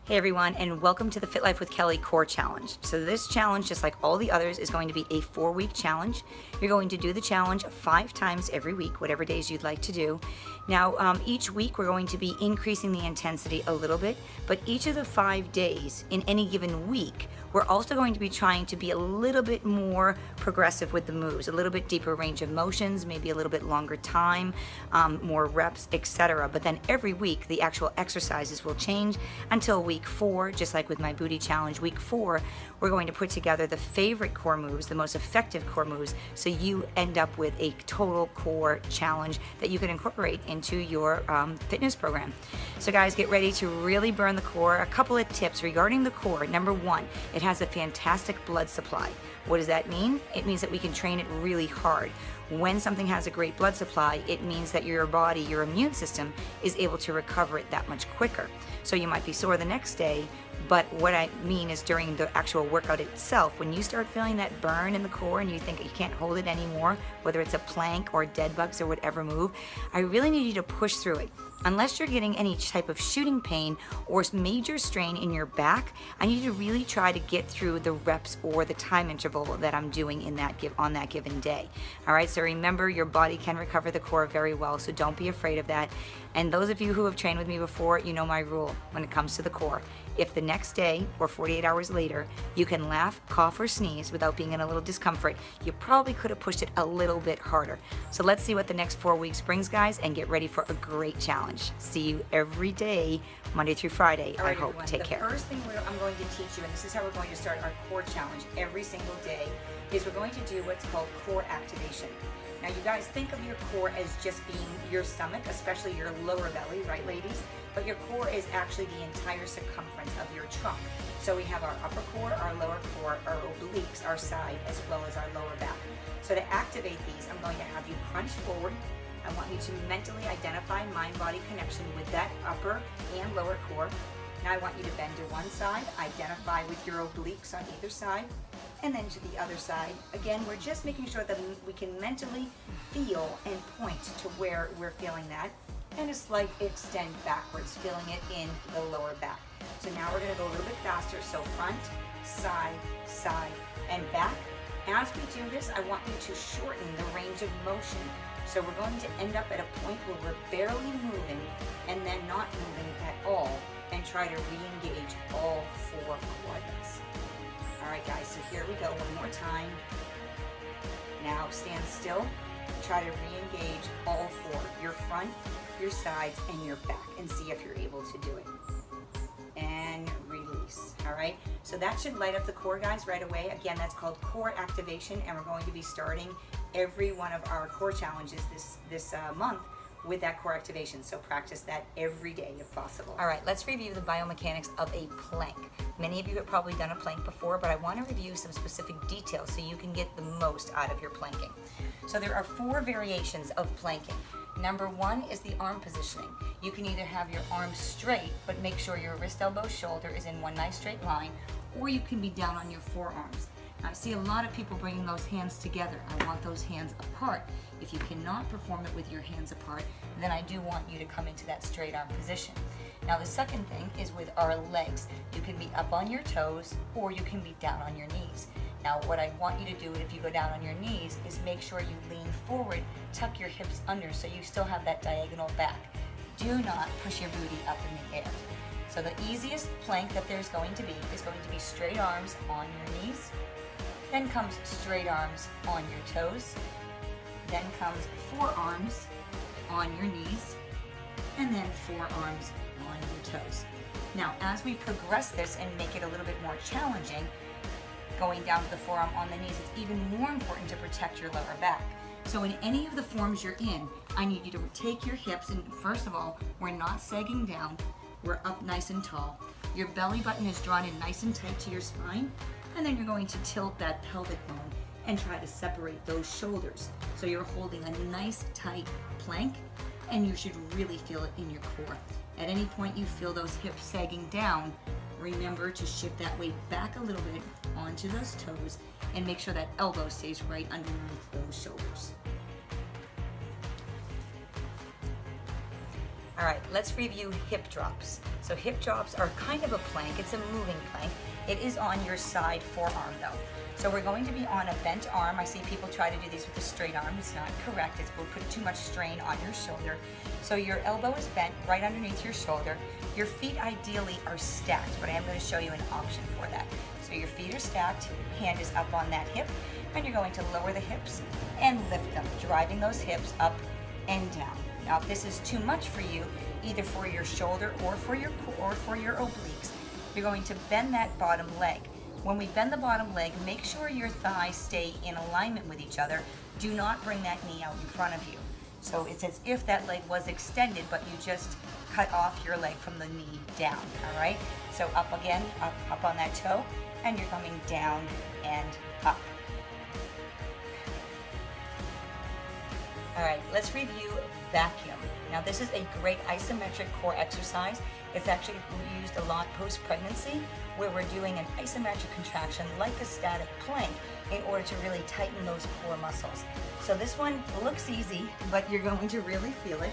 Hey everyone, and welcome to the FitLife with Kelli Core Challenge. So this challenge, just like all the others, is going to be a 4-week challenge. You're going to do the challenge 5 times every week, whatever days you'd like to do. Now, each week we're going to be increasing the intensity a little bit, but each of the 5 days in any given week, we're also going to be trying to be a little bit more progressive with the moves, a little bit deeper range of motions, maybe a little bit longer time, more reps, etc. But then every week, the actual exercises will change until week 4, just like with my booty challenge. Week 4, we're going to put together the favorite core moves, the most effective core moves, so you end up with a total core challenge that you can incorporate into your fitness program. So guys, get ready to really burn the core. A couple of tips regarding the core. Number 1, it has a fantastic blood supply. What does that mean? It means that we can train it really hard. When something has a great blood supply, it means that your body, your immune system, is able to recover it that much quicker. So you might be sore the next day, but what I mean is during the actual workout itself, when you start feeling that burn in the core and you think you can't hold it anymore, whether it's a plank or dead bugs or whatever move, I really need you to push through it. Unless you're getting any type of shooting pain or major strain in your back, I need you to really try to get through the reps or the time interval that I'm doing in on that given day. All right, so remember, your body can recover the core very well, so don't be afraid of that. And those of you who have trained with me before, you know my rule when it comes to the core. If the next day or 48 hours later you can laugh, cough, or sneeze without being in a little discomfort, you probably could have pushed it a little bit harder. So let's see what the next 4 weeks brings, guys, and get ready for a great challenge. See you every day, Monday through Friday. I hope. Everyone, take care. The first thing I'm going to teach you, and this is how we're going to start our core challenge every single day, is we're going to do what's called core activation. Now you guys think of your core as just being your stomach, especially your lower belly, right ladies? But your core is actually the entire circumference of your trunk. So we have our upper core, our lower core, our obliques, our side, as well as our lower back. So to activate these, I'm going to have you crunch forward. I want you to mentally identify mind-body connection with that upper and lower core. Now I want you to bend to one side, identify with your obliques on either side, and then to the other side. Again, we're just making sure that we can mentally feel and point to where we're feeling that, and a slight extend backwards, feeling it in the lower back. So now we're gonna go a little bit faster, so front, side, side, and back. As we do this, I want you to shorten the range of motion. So we're going to end up at a point where we're barely moving and then not moving at all, and try to re-engage all 4 quadrants. All right, guys, so here we go one more time. Now stand still. Try to re-engage all 4, your front, your sides, and your back, and see if you're able to do it. And release. All right, so that should light up the core, guys, right away. Again, that's called core activation, and we're going to be starting every one of our core challenges this month with that core activation. So practice that every day if possible. All right, let's review the biomechanics of a plank. Many of you have probably done a plank before, but I want to review some specific details so you can get the most out of your planking. So there are 4 variations of planking. Number 1 is the arm positioning. You can either have your arms straight, but make sure your wrist, elbow, shoulder is in one nice straight line, or you can be down on your forearms. I see a lot of people bringing those hands together. I want those hands apart. If you cannot perform it with your hands apart, then I do want you to come into that straight arm position. Now the second thing is with our legs. You can be up on your toes, or you can be down on your knees. Now what I want you to do if you go down on your knees is make sure you lean forward, tuck your hips under so you still have that diagonal back. Do not push your booty up in the air. So the easiest plank that there's going to be is going to be straight arms on your knees. Then comes straight arms on your toes. Then comes forearms on your knees. And then forearms on your toes. Now, as we progress this and make it a little bit more challenging, going down to the forearm on the knees, it's even more important to protect your lower back. So in any of the forms you're in, I need you to take your hips, and first of all, we're not sagging down. We're up nice and tall. Your belly button is drawn in nice and tight to your spine. And then you're going to tilt that pelvic bone and try to separate those shoulders. So you're holding a nice tight plank, and you should really feel it in your core. At any point you feel those hips sagging down, remember to shift that weight back a little bit onto those toes and make sure that elbow stays right underneath those shoulders. All right, let's review hip drops. So hip drops are kind of a plank. It's a moving plank. It is on your side forearm though. So we're going to be on a bent arm. I see people try to do these with a straight arm. It's not correct. It will put too much strain on your shoulder. So your elbow is bent right underneath your shoulder. Your feet ideally are stacked, but I am going to show you an option for that. So your feet are stacked, hand is up on that hip, and you're going to lower the hips and lift them, driving those hips up and down. Now, if this is too much for you, either for your shoulder or for your obliques, you're going to bend that bottom leg. When we bend the bottom leg, make sure your thighs stay in alignment with each other. Do not bring that knee out in front of you. So it's as if that leg was extended, but you just cut off your leg from the knee down, all right? So up again, up on that toe, and you're coming down and up. All right, let's review vacuum. Now this is a great isometric core exercise. It's actually used a lot post-pregnancy, where we're doing an isometric contraction like a static plank in order to really tighten those core muscles. So this one looks easy, but you're going to really feel it.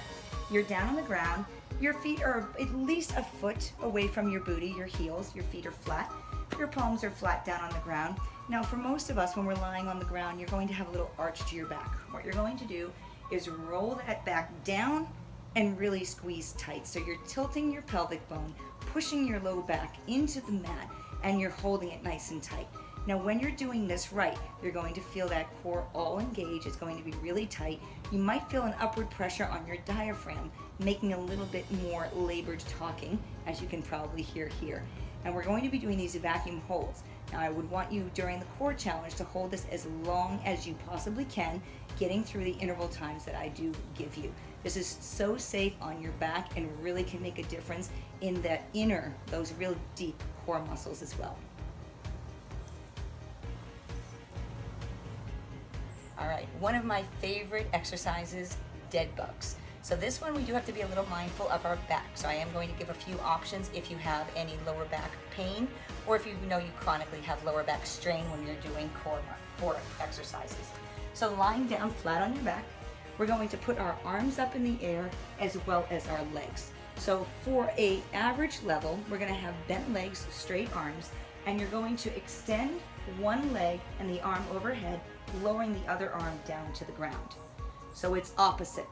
You're down on the ground. Your feet are at least a foot away from your booty, your heels. Your feet are flat. Your palms are flat down on the ground. Now for most of us, when we're lying on the ground, you're going to have a little arch to your back. What you're going to do is roll that back down and really squeeze tight. So you're tilting your pelvic bone, pushing your low back into the mat, and you're holding it nice and tight. Now when you're doing this right, you're going to feel that core all engaged. It's going to be really tight. You might feel an upward pressure on your diaphragm, making a little bit more labored talking, as you can probably hear here. And we're going to be doing these vacuum holds. Now I would want you during the core challenge to hold this as long as you possibly can, getting through the interval times that I do give you. This is so safe on your back and really can make a difference in that inner, those real deep core muscles as well. All right, one of my favorite exercises, dead bugs. So this one we do have to be a little mindful of our back. So I am going to give a few options if you have any lower back pain, or if you know you chronically have lower back strain when you're doing core exercises. So lying down flat on your back, we're going to put our arms up in the air as well as our legs. So for an average level, we're going to have bent legs, straight arms, and you're going to extend one leg and the arm overhead, lowering the other arm down to the ground. So it's opposite.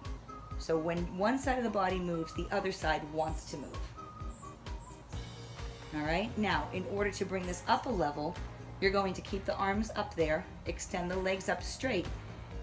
So when one side of the body moves, the other side wants to move. All right, now in order to bring this up a level, you're going to keep the arms up there, extend the legs up straight,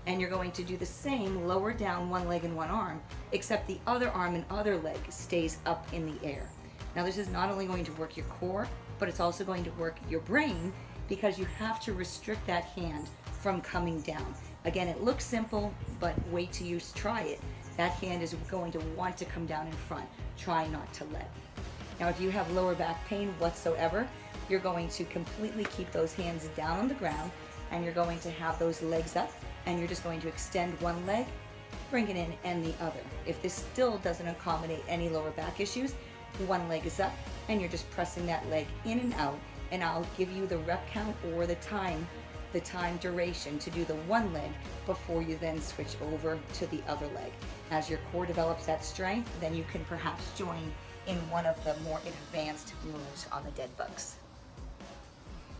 and you're going to do the same, lower down one leg and one arm, except the other arm and other leg stays up in the air. Now this is not only going to work your core, but it's also going to work your brain, because you have to restrict that hand from coming down. Again, it looks simple, but wait till you try it. That hand is going to want to come down in front. Try not to let. Now, if you have lower back pain whatsoever, you're going to completely keep those hands down on the ground, and you're going to have those legs up, and you're just going to extend one leg, bring it in, and the other. If this still doesn't accommodate any lower back issues, one leg is up, and you're just pressing that leg in and out, and I'll give you the rep count or the time duration to do the one leg before you then switch over to the other leg. As your core develops that strength, then you can perhaps join in one of the more advanced moves on the dead bugs.